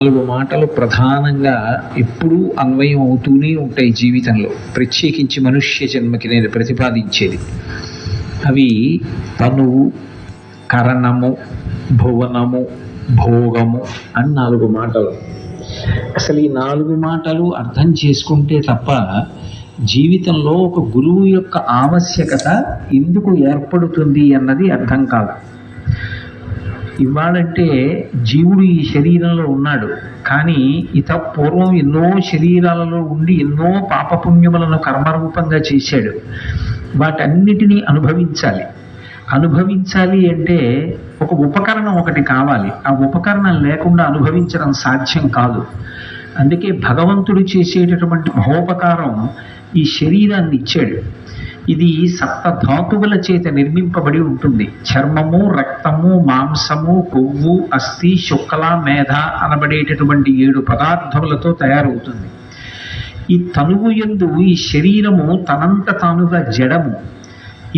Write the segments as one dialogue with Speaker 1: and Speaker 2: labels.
Speaker 1: 4 మాటలు ప్రధానంగా ఎప్పుడూ అన్వయం అవుతూనే ఉంటాయి జీవితంలో, ప్రత్యేకించి మనుష్య జన్మకి నేను ప్రతిపాదించేది. అవి తనువు, కరణము, భువనము, భోగము అని 4 మాటలు. అసలు ఈ 4 మాటలు అర్థం చేసుకుంటే తప్ప జీవితంలో ఒక గురువు యొక్క ఆవశ్యకత ఎందుకు ఏర్పడుతుంది అన్నది అర్థం కాదు. ఇవ్వాలంటే జీవుడు ఈ శరీరంలో ఉన్నాడు, కానీ పూర్వం ఎన్నో శరీరాలలో ఉండి ఎన్నో పాపపుణ్యములను కర్మరూపంగా చేశాడు. వాటన్నిటినీ అనుభవించాలి అంటే ఒక ఉపకరణం ఒకటి కావాలి. ఆ ఉపకరణం లేకుండా అనుభవించడం సాధ్యం కాదు. అందుకే భగవంతుడు చేసేటటువంటి మహోపకారం ఈ శరీరాన్ని ఇచ్చాడు. ఇది 7 ధాతువుల చేత నిర్మింపబడి ఉంటుంది. చర్మము, రక్తము, మాంసము, కొవ్వు, అస్థి, శుక్ల, మేధ అనబడేటటువంటి 7 పదార్థములతో తయారవుతుంది. ఈ తనువు యందు ఈ శరీరము తనంత తానుగా జడము,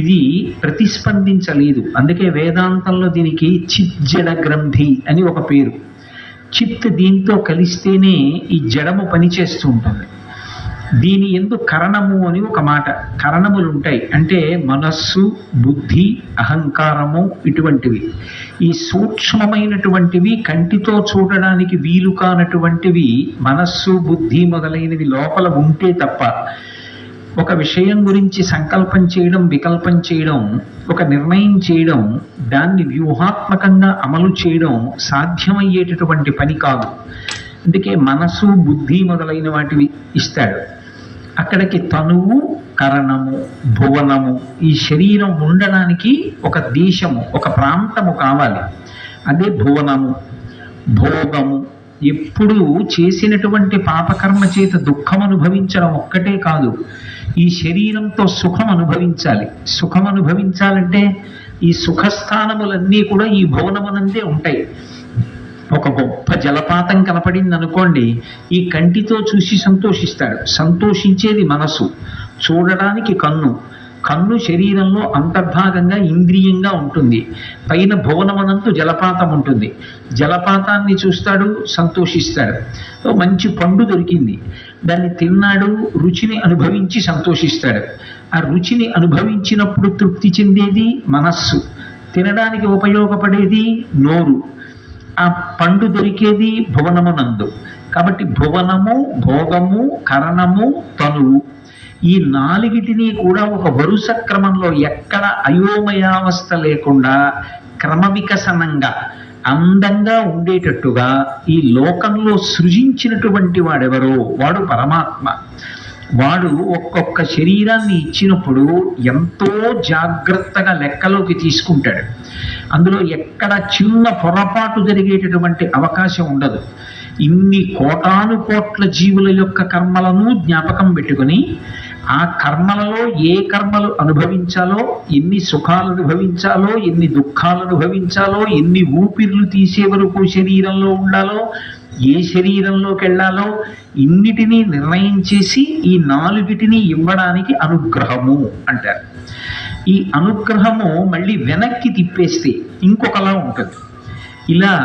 Speaker 1: ఇది ప్రతిస్పందించలేదు. అందుకే వేదాంతంలో దీనికి చిజ్జడ గ్రంథి అని ఒక పేరు. చిత్ దీంతో కలిస్తేనే ఈ జడము పనిచేస్తూ ఉంటుంది. దీని యందు కరణము అని ఒక మాట. కరణములు ఉంటాయి అంటే మనస్సు, బుద్ధి, అహంకారము, ఇటువంటివి. ఈ సూక్ష్మమైనటువంటివి, కంటితో చూడడానికి వీలు కానటువంటివి మనస్సు, బుద్ధి మొదలైనవి లోపల ఉంటే తప్ప ఒక విషయం గురించి సంకల్పం చేయడం, వికల్పం చేయడం, ఒక నిర్ణయం చేయడం, దాన్ని వ్యూహాత్మకంగా అమలు చేయడం సాధ్యమయ్యేటటువంటి పని కాదు. అందుకే మనసు, బుద్ధి మొదలైన వాటివి ఇస్తాడు. అక్కడికి తనువు, కరణము, భువనము, ఈ శరీరం ఉండడానికి ఒక దేశము, ఒక ప్రాంతము కావాలి. అదే భువనము. భోగము, ఎప్పుడూ చేసినటువంటి పాపకర్మ చేత దుఃఖం అనుభవించడం ఒక్కటే కాదు, ఈ శరీరంతో సుఖం అనుభవించాలి. సుఖం అనుభవించాలంటే ఈ సుఖస్థానములన్నీ కూడా ఈ భువనమునందే ఉంటాయి. ఒక గొప్ప జలపాతం కనపడింది అనుకోండి, ఈ కంటితో చూసి సంతోషిస్తాడు. సంతోషించేది మనసు, చూడడానికి కన్ను శరీరంలో అంతర్భాగంగా ఇంద్రియంగా ఉంటుంది. పైన భువనమనంతు జలపాతం ఉంటుంది. జలపాతాన్ని చూస్తాడు, సంతోషిస్తాడు. మంచి పండు దొరికింది, దాన్ని తిన్నాడు, రుచిని అనుభవించి సంతోషిస్తాడు. ఆ రుచిని అనుభవించినప్పుడు తృప్తి చెందేది మనస్సు, తినడానికి ఉపయోగపడేది నోరు, ఆ పండు దొరికేది భువనమునందు. కాబట్టి భువనము, భోగము, కరణము, తనువు, ఈ 4టిని కూడా ఒక వరుస క్రమంలో ఎక్కడ అయోమయావస్థ లేకుండా క్రమవికసనంగా అందంగా ఉండేటట్టుగా ఈ లోకంలో సృజించినటువంటి వాడెవరో వాడు పరమాత్మ. వాడు ఒక్కొక్క శరీరాన్ని ఇచ్చినప్పుడు ఎంతో జాగ్రత్తగా లెక్కలోకి తీసుకుంటాడు. అందులో ఎక్కడ చిన్న పొరపాటు జరిగేటటువంటి అవకాశం ఉండదు. ఇన్ని కోటాను కోట్ల జీవుల యొక్క కర్మలను జ్ఞాపకం పెట్టుకుని ఆ కర్మలలో ఏ కర్మలు అనుభవించాలో, ఎన్ని సుఖాలు అనుభవించాలో, ఎన్ని దుఃఖాలు అనుభవించాలో, ఎన్ని ఊపిర్లు తీసే వరకు శరీరంలో ఉండాలో, ఏ శరీరంలోకి వెళ్ళాలో, ఇన్నిటినీ నిర్ణయం చేసి ఈ 4టిని ఇవ్వడానికి అనుగ్రహము అంటారు. ఈ అనుగ్రహము మళ్ళీ వెనక్కి తిప్పేస్తే ఇంకొకలా ఉంటుంది. ఇలా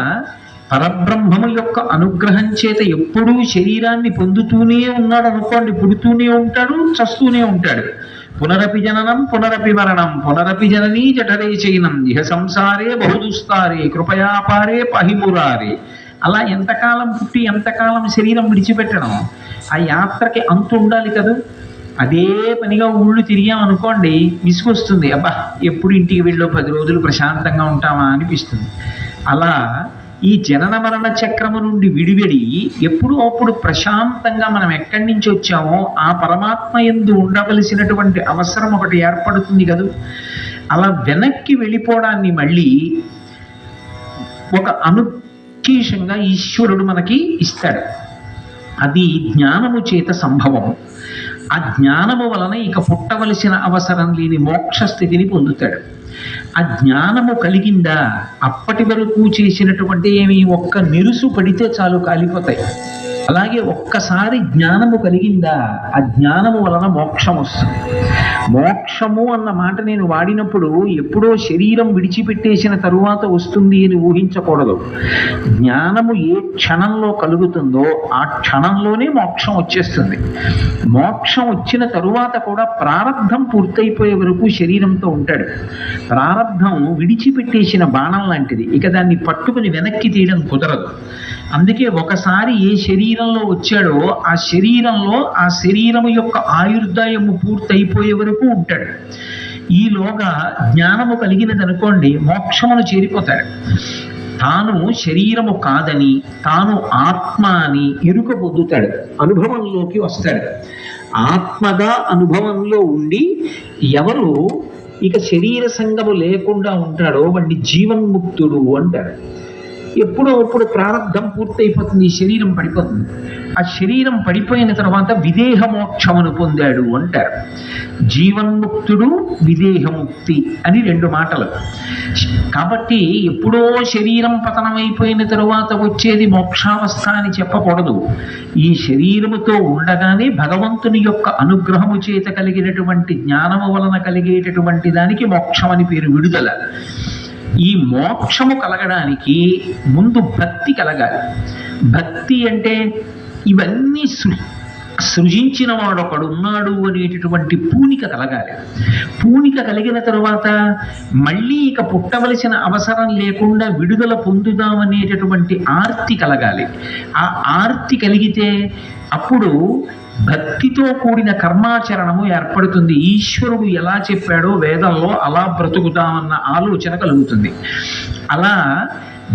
Speaker 1: పరబ్రహ్మము యొక్క అనుగ్రహం చేత ఎప్పుడూ శరీరాన్ని పొందుతూనే ఉన్నాడు అనుకోండి, పుడుతూనే ఉంటాడు, చస్తూనే ఉంటాడు. పునరపి జననం పునరపి మరణం పునరపి జననీ జఠరే చైనం ఇహ సంసారే బహుదుస్తారే కృపయాపారే పహిమురారే. అలా ఎంతకాలం పుట్టి ఎంతకాలం శరీరం విడిచిపెట్టడం, ఆ యాత్రకి అంతు ఉండాలి కదా. అదే పనిగా ఊళ్ళు తిరిగామనుకోండి, విసుగొస్తుంది. అబ్బా, ఎప్పుడు ఇంటికి వెళ్ళో 10 రోజులు ప్రశాంతంగా ఉంటామా అనిపిస్తుంది. అలా ఈ జనన మరణ చక్రము నుండి విడివడి ఎప్పుడు అప్పుడు ప్రశాంతంగా మనం ఎక్కడి నుంచి వచ్చామో ఆ పరమాత్మ యందు ఉండవలసినటువంటి అవసరం ఒకటి ఏర్పడుతుంది కదా. అలా వెనక్కి వెళ్ళిపోవడాన్ని మళ్ళీ ఒక అనుకీషంగా ఈశ్వరుడు మనకి ఇస్తాడు. అది జ్ఞానము చేత సంభవము. ఆ జ్ఞానము వలన ఇక పుట్టవలసిన అవసరం లేని మోక్ష స్థితిని పొందుతాడు. ఆ జ్ఞానము కలిగిందా, అప్పటి వరకు చేసినటువంటి ఒక్క నిరుసు పడితే చాలు కాలిపోతాయి. అలాగే ఒక్కసారి జ్ఞానము కలిగిందా, ఆ జ్ఞానము వలన మోక్షం వస్తుంది. మోక్షము అన్న మాట నేను వాడినప్పుడు ఎప్పుడో శరీరం విడిచిపెట్టేసిన తరువాత వస్తుంది అని ఊహించకూడదు. జ్ఞానము ఏ క్షణంలో కలుగుతుందో ఆ క్షణంలోనే మోక్షం వచ్చేస్తుంది. మోక్షం వచ్చిన తరువాత కూడా ప్రారబ్ధం పూర్తయిపోయే వరకు శరీరంతో ఉంటాడు. ప్రారబ్ధం విడిచిపెట్టేసిన బాణం లాంటిది, ఇక దాన్ని పట్టుకుని వెనక్కి తీయడం కుదరదు. అందుకే ఒకసారి ఏ శరీరంలో వచ్చాడో ఆ శరీరము యొక్క ఆయుర్దాయము పూర్తయిపోయే వరకు ఉంటాడు. ఈలోగా జ్ఞానము కలిగినదనుకోండి, మోక్షమును చేరిపోతాడు. తాను శరీరము కాదని, తాను ఆత్మ అని ఎరుక పొందుతాడు, అనుభవంలోకి వస్తాడు. ఆత్మగా అనుభవంలో ఉండి ఎవరు ఇక శరీర సంగము లేకుండా ఉంటాడో వాడిని జీవన్ముక్తుడు అంటారు. ఎప్పుడో అప్పుడు ప్రారంధం పూర్తయిపోతుంది, ఈ శరీరం పడిపోతుంది. ఆ శరీరం పడిపోయిన తర్వాత విదేహ మోక్షమును పొందాడు అంటారు. జీవన్ముక్తుడు, విదేహముక్తి అని రెండు మాటలు. కాబట్టి ఎప్పుడో శరీరం పతనమైపోయిన తరువాత వచ్చేది మోక్షావస్థ అని చెప్పకూడదు. ఈ శరీరముతో ఉండగానే భగవంతుని యొక్క అనుగ్రహము చేత కలిగినటువంటి జ్ఞానము వలన కలిగేటటువంటి దానికి మోక్షం అని పేరు, విడుదల. ఈ మోక్షము కలగడానికి ముందు భక్తి కలగాలి. భక్తి అంటే ఇవన్నీ సృజించిన వాడు ఒకడు ఉన్నాడు అనేటటువంటి పూనిక కలగాలి. పూనిక కలిగిన తరువాత మళ్ళీ ఇక పుట్టవలసిన అవసరం లేకుండా విడుదల పొందుదామనేటటువంటి ఆర్తి కలగాలి. ఆ ఆర్తి కలిగితే అప్పుడు భక్తితో కూడిన కర్మాచరణము ఏర్పడుతుంది. ఈశ్వరుడు ఎలా చెప్పాడో వేదంలో అలా బ్రతుకుతామన్న ఆలోచన కలుగుతుంది. అలా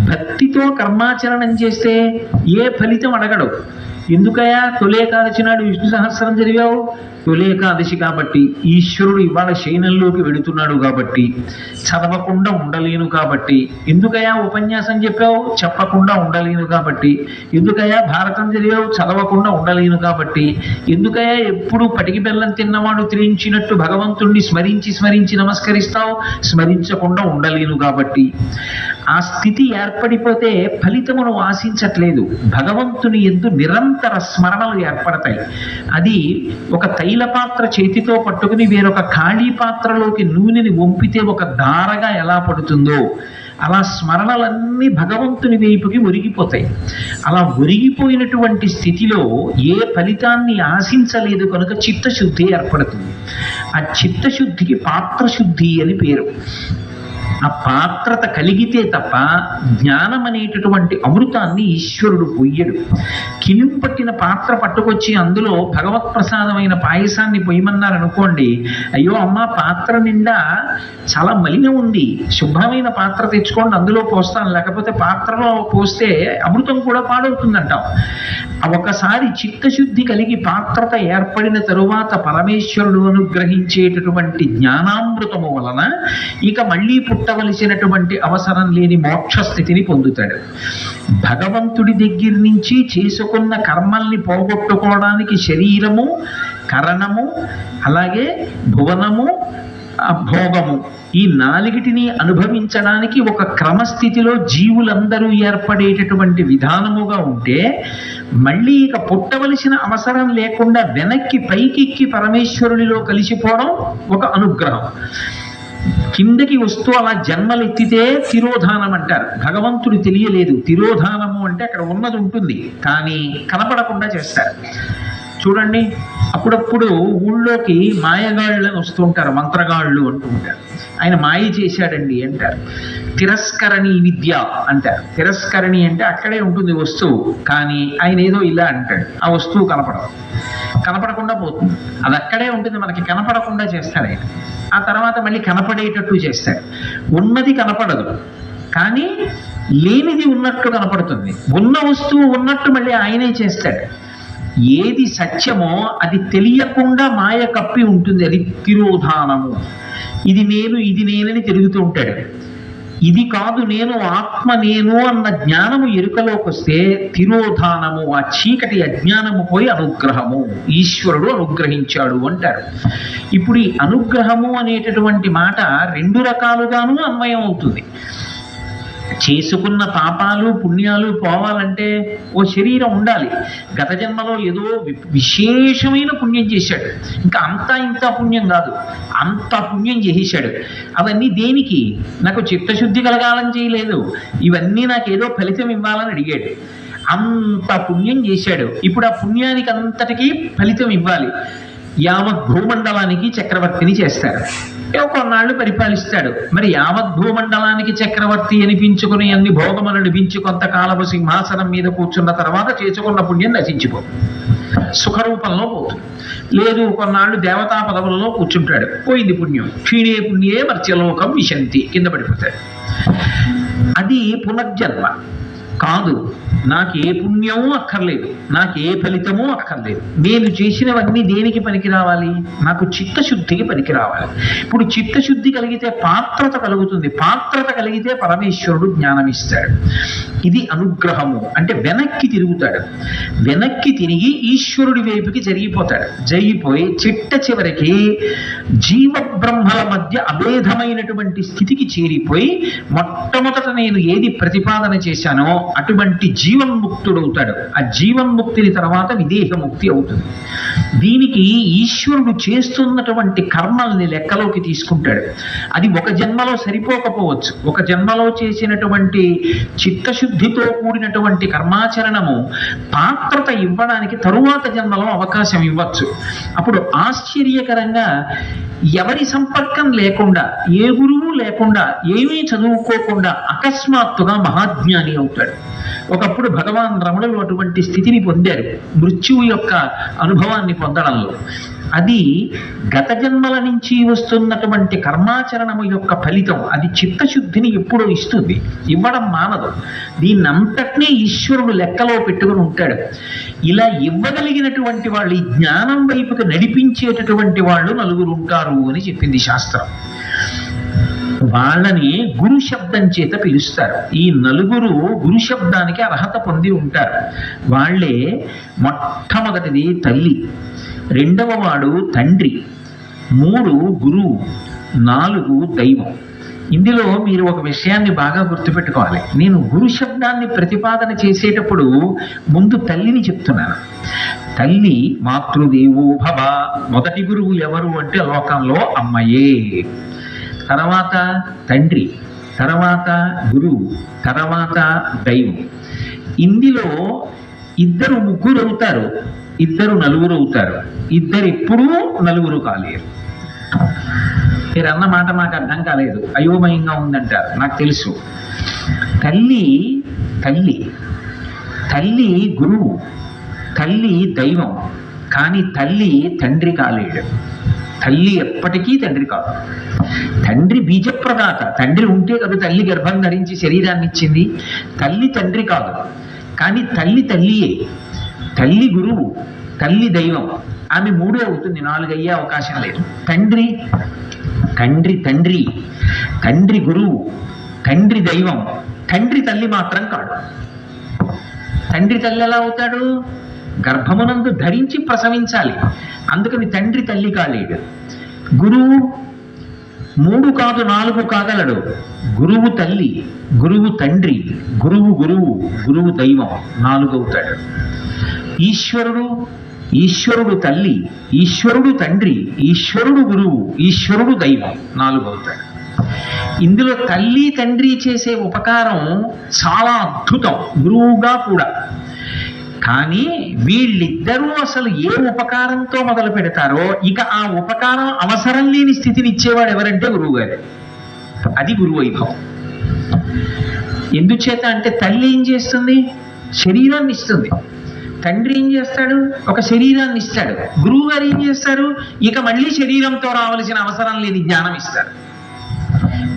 Speaker 1: భక్తితో కర్మాచరణం చేస్తే ఏ ఫలితం అడగడు. ఎందుకయా తొలి ఏకాదశి నాడు విష్ణు సహస్రం చదివావు? తొలి ఏకాదశి కాబట్టి, ఈశ్వరుడు ఇవాళ శయనంలోకి వెళుతున్నాడు కాబట్టి, చదవకుండా ఉండలేను కాబట్టి. ఎందుకయా ఉపన్యాసం చెప్పావు? చెప్పకుండా ఉండలేను కాబట్టి. ఎందుకయా భారతం చదివావు? చదవకుండా ఉండలేను కాబట్టి. ఎందుకయా ఎప్పుడు పటికి బెల్లం తిన్నవాడు తిరించినట్టు భగవంతుణ్ణి స్మరించి నమస్కరిస్తావు? స్మరించకుండా ఉండలేను కాబట్టి. ఆ స్థితి ఏర్పడిపోతే ఫలితమును ఆశించట్లేదు. భగవంతుని యందు నిరంతర స్మరణలు ఏర్పడతాయి. అది ఒక తైల పాత్ర చేతితో పట్టుకుని వేరొక ఖాళీ పాత్రలోకి నూనెని వంపితే ఒక ధారగా ఎలా పడుతుందో అలా స్మరణలన్నీ భగవంతుని వైపుకి ఒరిగిపోతాయి. అలా ఒరిగిపోయినటువంటి స్థితిలో ఏ ఫలితాన్ని ఆశించలేదు కనుక చిత్తశుద్ధి ఏర్పడుతుంది. ఆ చిత్తశుద్ధికి పాత్రశుద్ధి అని పేరు. ఆ పాత్రత కలిగితే తప్ప జ్ఞానం అనేటటువంటి అమృతాన్ని ఈశ్వరుడు పొయ్యడు. కినుము పట్టిన పాత్ర పట్టుకొచ్చి అందులో భగవత్ ప్రసాదమైన పాయసాన్ని పొయ్యమన్నారనుకోండి, అయ్యో అమ్మ పాత్ర నిండా చాలా మలినం ఉంది, శుభ్రమైన పాత్ర తెచ్చుకోండి అందులో పోస్తాను, లేకపోతే పాత్రలో పోస్తే అమృతం కూడా పాడవుతుందంటాం. ఒకసారి చిత్తశుద్ధి కలిగి పాత్రత ఏర్పడిన తరువాత పరమేశ్వరుడు అనుగ్రహించేటటువంటి జ్ఞానామృతము వలన ఇక మళ్ళీ పుట్టవలసినటువంటి అవసరం లేని మోక్ష స్థితిని పొందుతాడు. భగవంతుడి దగ్గర నుంచి చేసుకున్న కర్మల్ని పోగొట్టుకోవడానికి శరీరము, కరణము, అలాగే భువనము, భోగము, ఈ నాలుగిటిని అనుభవించడానికి ఒక క్రమస్థితిలో జీవులందరూ ఏర్పడేటటువంటి విధానముగా ఉంటే మళ్ళీ ఇక పుట్టవలసిన అవసరం లేకుండా వెనక్కి పైకెక్కి పరమేశ్వరునిలో కలిసిపోవడం ఒక అనుగ్రహం. కిందకి వస్తూ అలా జన్మలెత్తితే తిరోధానం అంటారు. భగవంతుడు తెలియలేదు. తిరోధానము అంటే అక్కడ ఉన్నది ఉంటుంది కానీ కనపడకుండా చేస్తారు. చూడండి, అప్పుడప్పుడు ఊళ్ళోకి మాయగాళ్ళని వస్తూ ఉంటారు, మంత్రగాళ్ళు అంటూ ఉంటారు. ఆయన మాయ చేశాడండి అంటారు. తిరస్కరణి విద్య అంటారు. తిరస్కరణి అంటే అక్కడే ఉంటుంది వస్తువు, కానీ ఆయన ఏదో ఇలా అంటాడు, ఆ వస్తువు కనపడకుండా పోతుంది. అది అక్కడే ఉంటుంది, మనకి కనపడకుండా చేస్తాడు ఆయన. ఆ తర్వాత మళ్ళీ కనపడేటట్టు చేస్తాడు. ఉన్నది కనపడదు కానీ లేనిది ఉన్నట్టు కనపడుతుంది. ఉన్న వస్తువు ఉన్నట్టు మళ్ళీ ఆయనే చేస్తాడు. ఏది సత్యమో అది తెలియకుండా మాయ కప్పి ఉంటుంది, అది తిరోధానము. ఇది నేను, ఇది నేనని తిరుగుతూ ఉంటాడు. ఇది కాదు నేను, ఆత్మ నేను అన్న జ్ఞానము ఎరుకలోకి వస్తే తిరోధానము, ఆ చీకటి అజ్ఞానము పోయి అనుగ్రహము, ఈశ్వరుడు అనుగ్రహించాడు అంటారు. ఇప్పుడు ఈ అనుగ్రహము అనేటటువంటి మాట రెండు రకాలుగాను అన్వయం అవుతుంది. చేసుకున్న పాపాలు పుణ్యాలు పోవాలంటే ఓ శరీరం ఉండాలి. గత జన్మలో ఏదో విశేషమైన పుణ్యం చేశాడు, ఇంకా అంతా ఇంత పుణ్యం కాదు, అంత పుణ్యం చేశాడు. అవన్నీ దేనికి? నాకు చిత్తశుద్ధి కలగాలని చేయలేదు, ఇవన్నీ నాకు ఏదో ఫలితం ఇవ్వాలని అడిగాడు. అంత పుణ్యం చేశాడు. ఇప్పుడు ఆ పుణ్యానికి అంతటికీ ఫలితం ఇవ్వాలి. యావత్ భూమండలానికి చక్రవర్తిని చేస్తారు, కొన్నాళ్ళు పరిపాలిస్తాడు. మరి యావత్ భూమండలానికి చక్రవర్తి అనిపించుకుని అన్ని భోగములు అనిపించి కొంతకాలము సింహాసనం మీద కూర్చున్న తర్వాత చేసుకున్న పుణ్యం నశించిపోతుంది, సుఖరూపంలో పోతుంది. లేదు, కొన్నాళ్ళు దేవతా పదవులలో కూర్చుంటాడు, పోయింది పుణ్యం. క్షీణే పుణ్యే మర్త్యలోకం విశంతి, కింద పడిపోతాడు. అది పునర్జన్మ కాదు. నాకు ఏ పుణ్యమూ అక్కర్లేదు, నాకు ఏ ఫలితమూ అక్కర్లేదు. నేను చేసినవన్నీ దేనికి పనికి రావాలి? నాకు చిత్తశుద్ధికి పనికి రావాలి. ఇప్పుడు చిత్తశుద్ధి కలిగితే పాత్రత కలుగుతుంది, పాత్రత కలిగితే పరమేశ్వరుడు జ్ఞానం ఇస్తాడు. ఇది అనుగ్రహము. అంటే వెనక్కి తిరుగుతాడు, వెనక్కి తిరిగి ఈశ్వరుడి వైపుకి జరిగిపోయి చిట్ట చివరికి జీవబ్రహ్మల మధ్య అభేదమైనటువంటి స్థితికి చేరిపోయి మొట్టమొదట నేను ఏది ప్రతిపాదన చేశానో అటువంటి జీవన్ముక్తుడవుతాడు. ఆ జీవన్ముక్తిని తర్వాత విదేహముక్తి అవుతుంది. దీనికి ఈశ్వరుడు చేస్తున్నటువంటి కర్మల్ని లెక్కలోకి తీసుకుంటాడు. అది ఒక జన్మలో సరిపోకపోవచ్చు. ఒక జన్మలో చేసినటువంటి చిత్తశుద్ధితో కూడినటువంటి కర్మాచరణము పాత్రత ఇవ్వడానికి తరువాత జన్మలో అవకాశం ఇవ్వచ్చు. అప్పుడు ఆశ్చర్యకరంగా ఎవరి సంపర్కం లేకుండా, ఏ గురువు లేకుండా, ఏమీ చదువుకోకుండా అకస్మాత్తుగా మహాజ్ఞాని అవుతాడు. ఒకప్పుడు భగవాన్ రమణులు అటువంటి స్థితిని పొందారు, మృత్యువు యొక్క అనుభవాన్ని పొందడంలో. అది గత జన్మల నుంచి వస్తున్నటువంటి కర్మాచరణము యొక్క ఫలితం. అది చిత్తశుద్ధిని ఎప్పుడో ఇస్తుంది, ఇవ్వడం మానదు. దీన్నంతటినీ ఈశ్వరుడు లెక్కలో పెట్టుకుని ఉంటాడు. ఇలా ఇవ్వగలిగినటువంటి వాళ్ళు, ఈ జ్ఞానం వైపుకి నడిపించేటటువంటి వాళ్ళు నలుగురు ఉంటారు అని చెప్పింది శాస్త్రం. వాళ్ళని గురు శబ్దం చేత పిలుస్తారు. ఈ నలుగురు గురు శబ్దానికి అర్హత పొంది ఉంటారు. వాళ్ళే మొట్టమొదటిది తల్లి, రెండవ వాడు తండ్రి, 3 గురువు, 4 దైవం. ఇందులో మీరు ఒక విషయాన్ని బాగా గుర్తుపెట్టుకోవాలి. నేను గురు శబ్దాన్ని ప్రతిపాదన చేసేటప్పుడు ముందు తల్లిని చెప్తున్నాను. తల్లి మాతృదేవో భవ. మొదటి గురువు ఎవరు అంటే లోకంలో అమ్మయే, తర్వాత తండ్రి, తర్వాత గురువు, తర్వాత దైవం. ఇందులో ఇద్దరు ముగ్గురు అవుతారు, ఇద్దరు నలుగురు అవుతారు. ఇద్దరు ఎప్పుడూ నలుగురు కాలేరు. మీరు అన్న మాట మాకు అర్థం కాలేదు, అయోమయంగా ఉందంటారు, నాకు తెలుసు. తల్లి తల్లి తల్లి గురువు, తల్లి దైవం. కానీ తల్లి తండ్రి కాలేడు. తల్లి ఎప్పటికీ తండ్రి కాదు. తండ్రి బీజప్రదాత, తండ్రి ఉంటే కదా తల్లి గర్భం ధరించి శరీరాన్ని ఇచ్చింది. తల్లి తండ్రి కాదు, కానీ తల్లి తల్లియే. తల్లి గురువు, తల్లి దైవం. ఆమె 3 అవుతుంది, 4 అయ్యే అవకాశం లేదు. తండ్రి తండ్రి తండ్రి తండ్రి గురువు, తండ్రి దైవం. తండ్రి తల్లి మాత్రం కాడు. తండ్రి తల్లి ఎలా అవుతాడు? గర్భమునందు ధరించి ప్రసవించాలి, అందుకని తండ్రి తల్లి కాలేడు. గురువు 3 కాదు 4 కాగలడు. గురువు తల్లి, గురువు తండ్రి, గురువు గురువు, గురువు దైవం, 4 అవుతాడు. ఈశ్వరుడు, ఈశ్వరుడు తల్లి, ఈశ్వరుడు తండ్రి, ఈశ్వరుడు గురువు, ఈశ్వరుడు దైవం, 4 అవుతాడు. ఇందులో తల్లి తండ్రి చేసే ఉపకారం చాలా అద్భుతం, గురువుగా కూడా. కానీ వీళ్ళిద్దరూ అసలు ఏ ఉపకారంతో మొదలు పెడతారో ఇక ఆ ఉపకారం అవసరం లేని స్థితిని ఇచ్చేవాడు ఎవరంటే గురువు గారు. అది గురు వైభవం. ఎందుచేత అంటే తల్లి ఏం చేస్తుంది? శరీరాన్ని ఇస్తుంది. తండ్రి ఏం చేస్తాడు? ఒక శరీరాన్ని ఇస్తాడు. గురువు గారు ఏం చేస్తారు? ఇక మళ్ళీ శరీరంతో రావలసిన అవసరం లేని జ్ఞానం ఇస్తారు.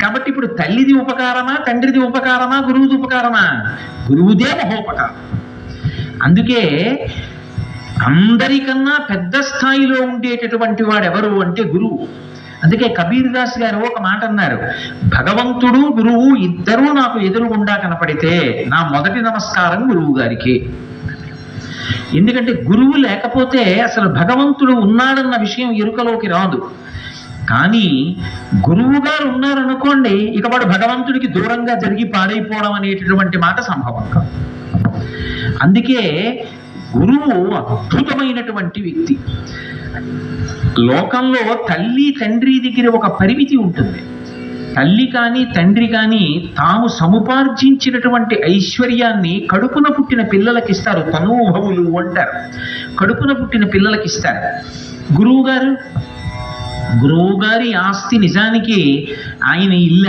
Speaker 1: కాబట్టి ఇప్పుడు తల్లిది ఉపకారమా, తండ్రిది ఉపకారమా, గురువుది ఉపకారమా? గురువుదే మహోపకారం. అందుకే అందరికన్నా పెద్ద స్థాయిలో ఉండేటటువంటి వాడు ఎవరు అంటే గురువు. అందుకే కబీర్ దాస్ గారు ఒక మాట అన్నారు, భగవంతుడు గురువు ఇద్దరూ నాకు ఎదురుగుండా కనపడితే నా మొదటి నమస్కారం గురువు గారికి. ఎందుకంటే గురువు లేకపోతే అసలు భగవంతుడు ఉన్నాడన్న విషయం ఎరుకలోకి రాదు. కానీ గురువు గారు ఉన్నారనుకోండి, ఇక వాడు భగవంతుడికి దూరంగా జరిగి పాడైపోవడం అనేటటువంటి మాట సంభవం కాదు. అందుకే గురువు అద్భుతమైనటువంటి వ్యక్తి. లోకంలో తల్లి తండ్రి దగ్గర ఒక పరిమితి ఉంటుంది. తల్లి కానీ తండ్రి కానీ తాము సముపార్జించినటువంటి ఐశ్వర్యాన్ని కడుపున పుట్టిన పిల్లలకి ఇస్తారు. తనూభవులు అంటారు. కడుపున పుట్టిన పిల్లలకి ఇస్తారు. గురువు గారి ఆస్తి నిజానికి ఆయన ఇల్ల,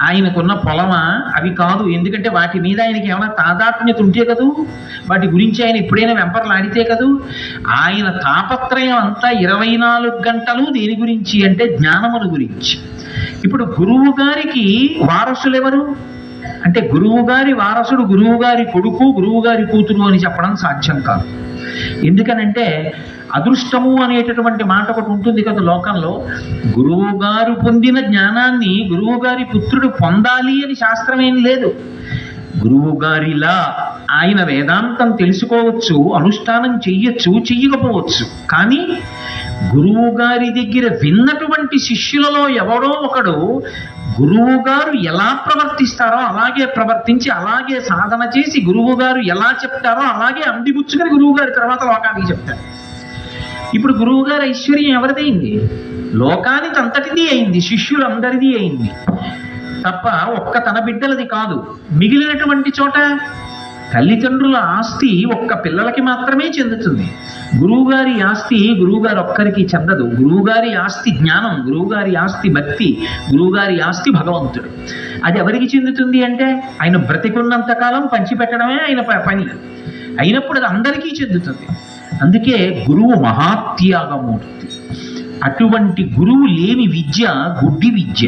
Speaker 1: ఆయనకున్న పొలమా అవి కాదు. ఎందుకంటే వాటి మీద ఆయనకి ఏమైనా తాదాత్మ్యత ఉంటే కదూ, వాటి గురించి ఆయన ఎప్పుడైనా వెంపర్లాడితే కదూ. ఆయన తాపత్రయం అంతా 24 గంటలు దేని గురించి అంటే జ్ఞానమును గురించి. ఇప్పుడు గురువు గారికి వారసులు ఎవరు అంటే, గురువు గారి వారసుడు గురువు గారి కొడుకు, గురువు గారి కూతురు అని చెప్పడం సాధ్యం కాదు. ఎందుకనంటే అదృష్టము అనేటటువంటి మాట ఒకటి ఉంటుంది కదా లోకంలో. గురువు గారు పొందిన జ్ఞానాన్ని గురువు గారి పుత్రుడు పొందాలి అని శాస్త్రం ఏం లేదు. గురువు గారిలా ఆయన వేదాంతం తెలుసుకోవచ్చు, అనుష్ఠానం చెయ్యొచ్చు, చెయ్యకపోవచ్చు. కానీ గురువు గారి దగ్గర విన్నటువంటి శిష్యులలో ఎవడో ఒకడు గురువు గారు ఎలా ప్రవర్తిస్తారో అలాగే ప్రవర్తించి, అలాగే సాధన చేసి, గురువు గారు ఎలా చెప్తారో అలాగే అందిపుచ్చుకొని గురువు గారి తర్వాత లోకానికి చెప్తారు. ఇప్పుడు గురువు గారి ఐశ్వర్యం ఎవరిదైంది? లోకానికి అంతటిది అయింది, శిష్యులందరిది అయింది తప్ప ఒక్క తన బిడ్డలది కాదు. మిగిలినటువంటి చోట తల్లిదండ్రుల ఆస్తి ఒక్క పిల్లలకి మాత్రమే చెందుతుంది. గురువుగారి ఆస్తి గురువుగారు ఒక్కరికి చెందదు. గురువుగారి ఆస్తి జ్ఞానం, గురువుగారి ఆస్తి భక్తి, గురువుగారి ఆస్తి భగవంతుడు. అది ఎవరికి చెందుతుంది అంటే ఆయన బ్రతికున్నంత కాలం పంచిపెట్టడమే ఆయన పని అయినప్పుడు అది అందరికీ చెందుతుంది. అందుకే గురువు మహాత్యాగమూర్తి. అటువంటి గురువు లేని విద్య గుడ్డి విద్య.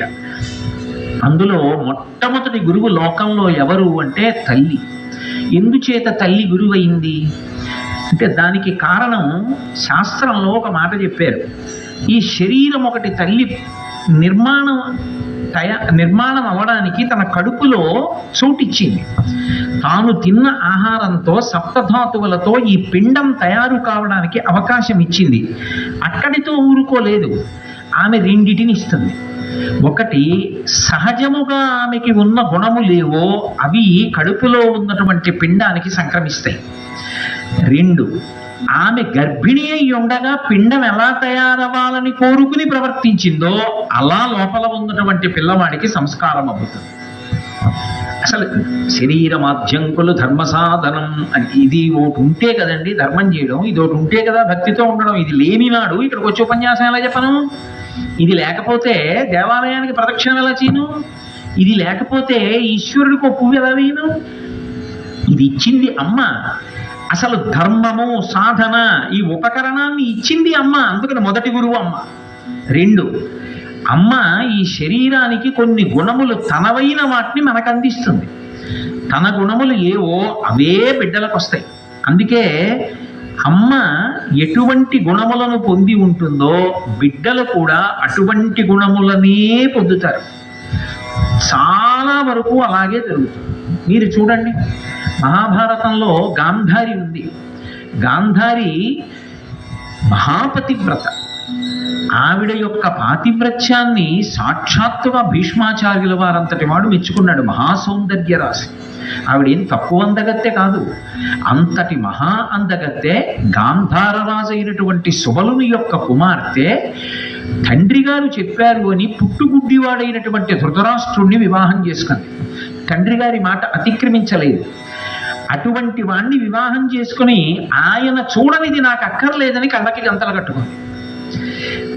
Speaker 1: అందులో మొట్టమొదటి గురువు లోకంలో ఎవరు అంటే తల్లి. ఎందుచేత తల్లి గురువు అయింది అంటే దానికి కారణం శాస్త్రంలో ఒక మాట చెప్పారు. ఈ శరీరం ఒకటి తల్లి నిర్మాణం అవ్వడానికి తన కడుపులో చోటిచ్చింది. తాను తిన్న ఆహారంతో సప్తధాతువులతో ఈ పిండం తయారు కావడానికి అవకాశం ఇచ్చింది. అక్కడితో ఊరుకోలేదు, ఆమె రెండిటిని ఇస్తుంది. ఒకటి, సహజముగా ఆమెకి ఉన్న గుణములేవో అవి కడుపులో ఉన్నటువంటి పిండానికి సంక్రమిస్తాయి. 2, ఆమె గర్భిణి అయి ఉండగా పిండం ఎలా తయారవ్వాలని కోరుకుని ప్రవర్తించిందో అలా లోపల ఉన్నటువంటి పిల్లవాడికి సంస్కారం అవుతుంది. అసలు శరీరమాధ్యంకులు ధర్మ సాధనం అని ఇది ఒకటి ఉంటే కదండి ధర్మం చేయడం, ఇది ఒకటి ఉంటే కదా భక్తితో ఉండడం. ఇది లేనినాడు ఇక్కడికి వచ్చి ఉపన్యాసం ఎలా చెప్పను? ఇది లేకపోతే దేవాలయానికి ప్రదక్షిణ ఎలా చేయను? ఇది లేకపోతే ఈశ్వరుడికి ఒక పువ్వు ఎలా వేయను? ఇది ఇచ్చింది అమ్మ. అసలు ధర్మము సాధన ఈ ఉపకరణాన్ని ఇచ్చింది అమ్మ. అందుకని మొదటి గురువు అమ్మ. 2, అమ్మ ఈ శరీరానికి కొన్ని గుణములు తనవైన వాటిని మనకు అందిస్తుంది. తన గుణములు ఏవో అవే బిడ్డలకు వస్తాయి. అందుకే అమ్మ ఎటువంటి గుణములను పొంది ఉంటుందో బిడ్డలు కూడా అటువంటి గుణములనే పొందుతారు. చాలా వరకు అలాగే జరుగుతుంది. మీరు చూడండి, మహాభారతంలో గాంధారి ఉంది. గాంధారి మహాపతివ్రత. ఆవిడ యొక్క పాతివ్రత్యాన్ని సాక్షాత్తుగా భీష్మాచార్యుల వారంతటి వాడు మెచ్చుకున్నాడు. మహాసౌందర్య రాశి. ఆవిడేం తక్కువ అందగత్తె కాదు, అంతటి మహా అందగత్తె. గాంధారరాజు అయినటువంటి సుబలుని యొక్క కుమార్తె. తండ్రి గారు చెప్పారు అని పుట్టుగుడ్డివాడైనటువంటి ధృతరాష్ట్రుణ్ణి వివాహం చేసుకుంది. తండ్రి గారి మాట అతిక్రమించలేదు. అటువంటి వాణ్ణి వివాహం చేసుకుని ఆయన చూడనిది నాకు అక్కర్లేదని కళ్ళకి గంతలు కట్టుకుంది.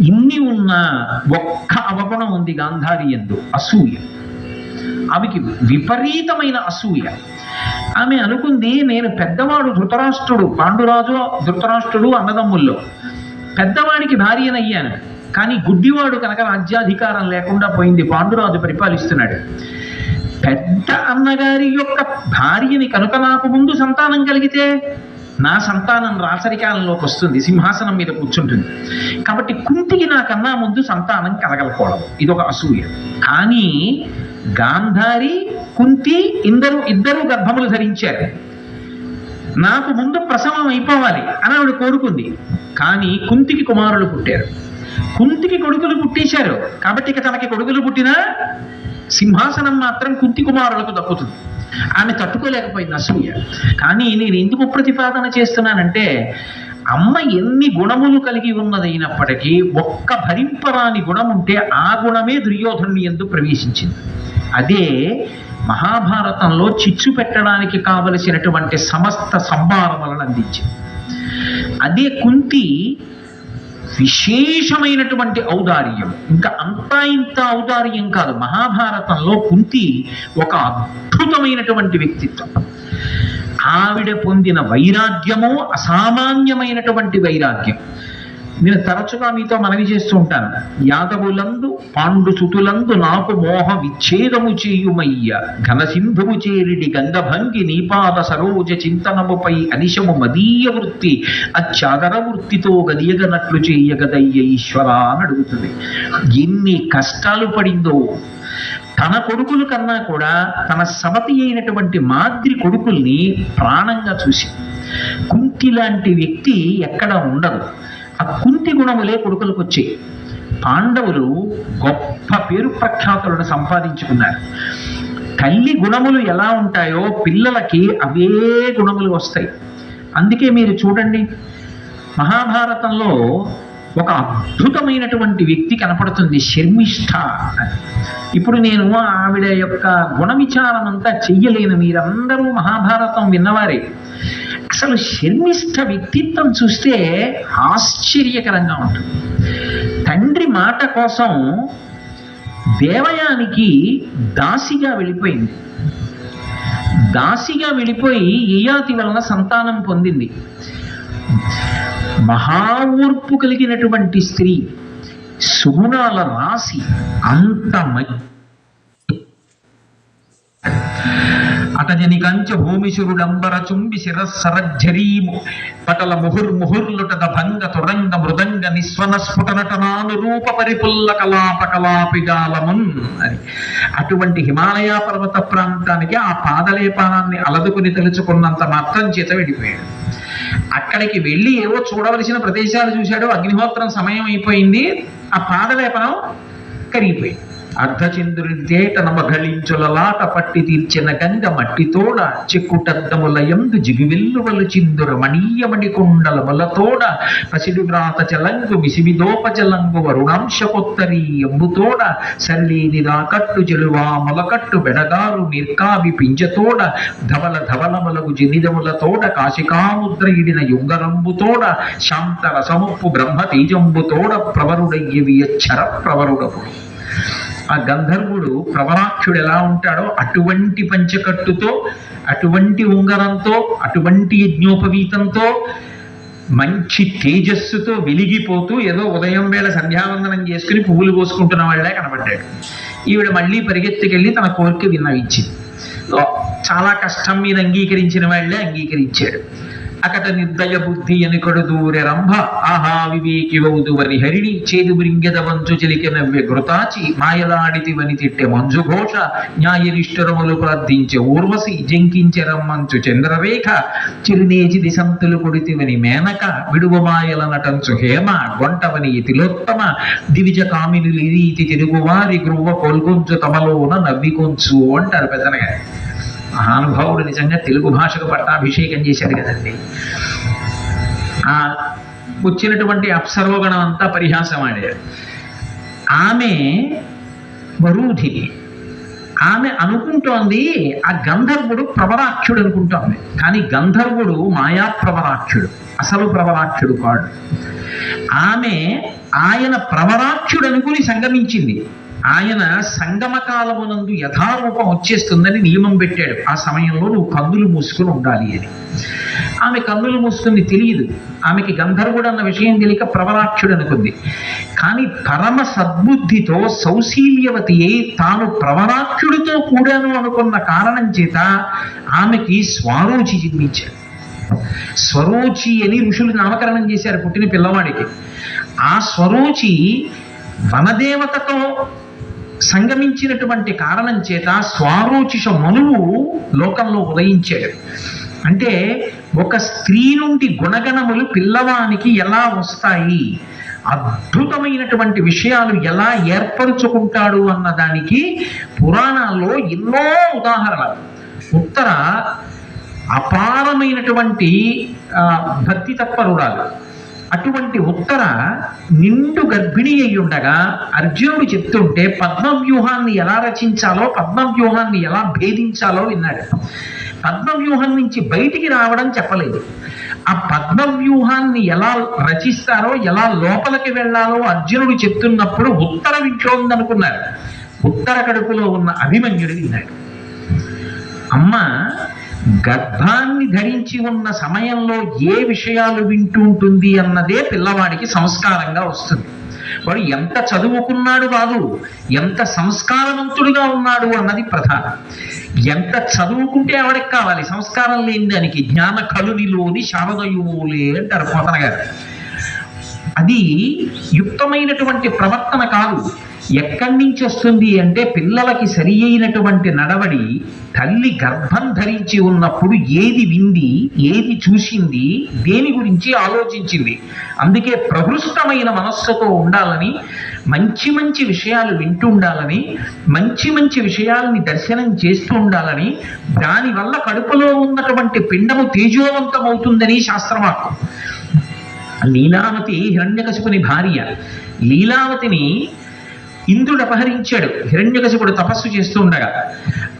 Speaker 1: ఇన్ని ఉన్న ఒక్క అవగుణం ఉంది గాంధారి యందు, అసూయ. ఆమెకి విపరీతమైన అసూయ. ఆమె అనుకుంది, నేను పెద్దవాడు ధృతరాష్ట్రుడు, పాండురాజు ధృతరాష్ట్రుడు అన్నదమ్ముల్లో పెద్దవాడికి భార్యనయ్యాను, కానీ గుడ్డివాడు కనుక రాజ్యాధికారం లేకుండా పోయింది. పాండురాజు పరిపాలిస్తున్నాడు. పెద్ద అన్నగారి యొక్క భార్యని కనుక నాకు ముందు సంతానం కలిగితే నా సంతానం రాచరికాలంలోకి వస్తుంది, సింహాసనం మీద కూర్చుంటుంది. కాబట్టి కుంతికి నాకన్నా ముందు సంతానం కలగలకూడదు. ఇదొక అసూయ. కానీ గాంధారి కుంతి ఇద్దరు గర్భములు ధరించారు. నాకు ముందు ప్రసవం అయిపోవాలి అని ఆవిడ కోరుకుంది. కానీ కుంతికి కుమారులు పుట్టారు. కుంతికి కొడుకులు పుట్టేశారు కాబట్టి ఇక తనకి కొడుకులు పుట్టినా సింహాసనం మాత్రం కుంతి కుమారులకు దక్కుతుంది. ఆమె తట్టుకోలేకపోయింది అసూయ. కానీ నేను ఎందుకు ప్రతిపాదన చేస్తున్నానంటే, అమ్మ ఎన్ని గుణములు కలిగి ఉన్నదైనప్పటికీ ఒక్క భరింపరాని గుణం ఉంటే ఆ గుణమే దుర్యోధనుని యందు ప్రవేశించింది. అదే మహాభారతంలో చిచ్చు పెట్టడానికి కావలసినటువంటి సమస్త సంభారములను అందించింది. అదే కుంతి విశేషమైనటువంటి ఔదార్యం. ఇంకా అంతా ఇంత ఔదార్యం కాదు. మహాభారతంలో కుంతి ఒక అద్భుతమైనటువంటి వ్యక్తిత్వం. ఆవిడ పొందిన వైరాగ్యము అసామాన్యమైనటువంటి వైరాగ్యం. నేను తరచుగా మీతో మనవి చేస్తూ ఉంటాను, యాదవులందు పాండు సుతులందు నాకు మోహ విచ్ఛేదము చేయుమయ్య, ఘనసింధువు చేరిడి గంగభంగి నీపాద సరోజ చింతనముపై అనిశము మదీయ వృత్తి అచ్చాదర వృత్తితో గదియగనట్లు చేయగదయ్య ఈశ్వరా అని అడుగుతుంది. ఎన్ని కష్టాలు పడిందో. తన కొడుకుల కన్నా కూడా తన సవతి అయినటువంటి మాద్రి కొడుకుల్ని ప్రాణంగా చూసి. కుంతి లాంటి వ్యక్తి ఎక్కడ ఉండదు. ఆ కుంతి గుణములే కొడుకులకు వచ్చాయి. పాండవులు గొప్ప పేరు ప్రఖ్యాతులను సంపాదించుకున్నారు. తల్లి గుణములు ఎలా ఉంటాయో పిల్లలకి అవే గుణములు వస్తాయి. అందుకే మీరు చూడండి, మహాభారతంలో ఒక అద్భుతమైనటువంటి వ్యక్తి కనపడుతుంది, శర్మిష్ఠ అని. ఇప్పుడు నేను ఆవిడ యొక్క గుణ విచారం అంతా చెయ్యలేను, మీరందరూ మహాభారతం విన్నవారే. అసలు శర్మిష్ఠ వ్యక్తిత్వం చూస్తే ఆశ్చర్యకరంగా ఉంటుంది. తండ్రి మాట కోసం దేవయానికి దాసిగా వెళ్ళిపోయింది. దాసిగా వెళ్ళిపోయి యయాతి వలన సంతానం పొందింది. మహా ఓర్పు కలిగినటువంటి స్త్రీ, సుగుణాల రాశి, అంత అతజని కంచ భూమిశురుడంబర చుంబి శిరస్సరజ్జరీము పటల ముహుర్ముహుర్లుటద భంగ తురంగ మృదంగ నిస్వన స్ఫుటనటనాను రూప పరిపుల్ల కలాపకలాపిగాలమున్ అని. అటువంటి హిమాలయ పర్వత ప్రాంతానికి ఆ పాదలేపానాన్ని అలదుకుని తెలుసుకున్నంత మాత్రం చేత వెళ్ళిపోయాడు. అక్కడికి వెళ్ళి ఏవో చూడవలసిన ప్రదేశాలు చూశాడు. అగ్నిహోత్రం సమయం అయిపోయింది, ఆ పాదలేపనం కరిగిపోయింది. అర్ధచంద్రుని తేట నమఘళించులలాట పట్టి తీర్చిన గంగ మట్టితోడ చెక్కుటద్దములయందు జిగివిల్లువలు చిందుర మణీయమణి కుండల ములతోడ పసిడి వ్రాత చలంగు మిసిమిదోపచలంగు వరుణాంశకొత్తరి ఎంబుతోడ సరిలేని రాకట్టు చెలువా మొలకట్టు బెడగారు నిర్కావి పింజతోడ ధవల ధవలములగు జనిదములతోడ కాశికాముద్ర ఇడిన యుంగరంబుతోడ శాంత రసముప్పు బ్రహ్మ తేజంబుతోడ ప్రవరుడయ్యవి అక్షర ప్రవరుడపుడు. ఆ గంధర్వుడు ప్రవరాక్షుడు ఎలా ఉంటాడో అటువంటి పంచకట్టుతో, అటువంటి ఉంగరంతో, అటువంటి యజ్ఞోపవీతంతో, మంచి తేజస్సుతో వెలిగిపోతూ ఏదో ఉదయం వేళ సంధ్యావందనం చేసుకుని పువ్వులు కోసుకుంటున్న వాళ్ళే కనబడ్డాడు. ఈవిడ మళ్ళీ పరిగెత్తుకెళ్ళి తన కోరిక విన్నవించింది. చాలా కష్టం మీద అంగీకరించిన వాళ్ళే అంగీకరించాడు. అకట నిర్దయ బుద్ధి అని కడుదూరె రంభ ఆహా వివేకి వౌదువరి హరిణి చేదు బృంగెద వంచు చిలిక నవ్వె ఘృతాచి మాయలాడితివని తిట్టె మంజుఘోష న్యాయనిష్ఠురములు ప్రార్థించే ఊర్వశి జంకించె రమ్మంచు చంద్రరేఖ చిరునేచి దిశంతులు కొడితివని మేనక విడువ మాయల నటంచు హేమ గొంటవని తిలోత్తమ దివిజ కామినులు రీతి తిరుగువారి గృహ కొల్గొంచు తమలోన నవ్వికొంచు అంటారు పెద్దనగా. మహానుభావుడు నిజంగా తెలుగు భాషకు పట్టాభిషేకం చేశాడు కదండి. ఆ వచ్చినటువంటి అప్సర్వగణం అంతా పరిహాసం ఆడారు. ఆమె వరూధిని. ఆమె అనుకుంటోంది ఆ గంధర్వుడు ప్రవరాక్షుడు అనుకుంటోంది. కానీ గంధర్వుడు మాయాప్రవరాక్షుడు, అసలు ప్రవరాక్షుడు కాడు. ఆమె ఆయన ప్రవరాక్షుడు అనుకుని సంగమించింది. ఆయన సంగమ కాలమునందు యథారూపం వచ్చేస్తుందని నియమం పెట్టాడు. ఆ సమయంలో నువ్వు కన్నులు మూసుకుని ఉండాలి అని. ఆమె కన్నులు మూసుకుంది, తెలియదు. ఆమెకి గంధర్వుడు అన్న విషయం తెలియక ప్రవరాక్షుడు అనుకుంది. కానీ పరమ సద్బుద్ధితో సౌశీల్యవతి అయి తాను ప్రవరాక్షుడితో కూడాను అనుకున్న కారణం చేత ఆమెకి స్వారోచి జన్మించాడు. స్వరోచి అని ఋషులు నామకరణం చేశారు పుట్టిన పిల్లవాడికి. ఆ స్వరోచి వనదేవతతో సంగమించినటువంటి కారణం చేత స్వారోచిష మనువు లోకంలో ఉదయించాడు. అంటే ఒక స్త్రీ నుండి గుణగణములు పిల్లవానికి ఎలా వస్తాయి అద్భుతమైనటువంటి విషయాలు ఎలా ఏర్పరుచుకుంటాడు అన్న దానికి పురాణాల్లో ఎన్నో ఉదాహరణలు. ఉత్తర అపారమైనటువంటి భక్తి తత్పరురాలు. అటువంటి ఉత్తర నిండు గర్భిణి అయి ఉండగా అర్జునుడు చెప్తుంటే పద్మవ్యూహాన్ని ఎలా రచించాలో, పద్మవ్యూహాన్ని ఎలా భేదించాలో విన్నాడు. పద్మవ్యూహం నుంచి బయటికి రావడం చెప్పలేదు. ఆ పద్మవ్యూహాన్ని ఎలా రచిస్తారో, ఎలా లోపలికి వెళ్ళాలో అర్జునుడు చెప్తున్నప్పుడు ఉత్తర వింటోందనుకున్నారు. ఉత్తర కడుపులో ఉన్న అభిమన్యుడు విన్నాడు. అమ్మ గర్భాన్ని ధరించి ఉన్న సమయంలో ఏ విషయాలు వింటూ ఉంటుంది అన్నదే పిల్లవాడికి సంస్కారంగా వస్తుంది. వాడు ఎంత చదువుకున్నాడు కాదు, ఎంత సంస్కారవంతుడుగా ఉన్నాడు అన్నది ప్రధానం. ఎంత చదువుకుంటే ఆవిడకి కావాలి, సంస్కారం లేని దానికి జ్ఞాన కలునిలోని శారదయువులే అంటారు పోతన గారు. అది యుక్తమైనటువంటి ప్రవర్తన కాదు. ఎక్కడి నుంచి వస్తుంది అంటే పిల్లలకి సరి అయినటువంటి నడవడి తల్లి గర్భం ధరించి ఉన్నప్పుడు ఏది వింది, ఏది చూసింది, దేని గురించి ఆలోచించింది. అందుకే ప్రహృష్టమైన మనస్సుతో ఉండాలని, మంచి మంచి విషయాలు వింటూ ఉండాలని, మంచి మంచి విషయాలని దర్శనం చేస్తూ ఉండాలని, దానివల్ల కడుపులో ఉన్నటువంటి పిండము తేజోవంతమవుతుందని శాస్త్రవాక్యం. లీలావతి హిరణ్యకశిపుని భార్య. లీలావతిని ఇంద్రుడు అపహరించాడు హిరణ్యకశిపుడు తపస్సు చేస్తూ ఉండగా.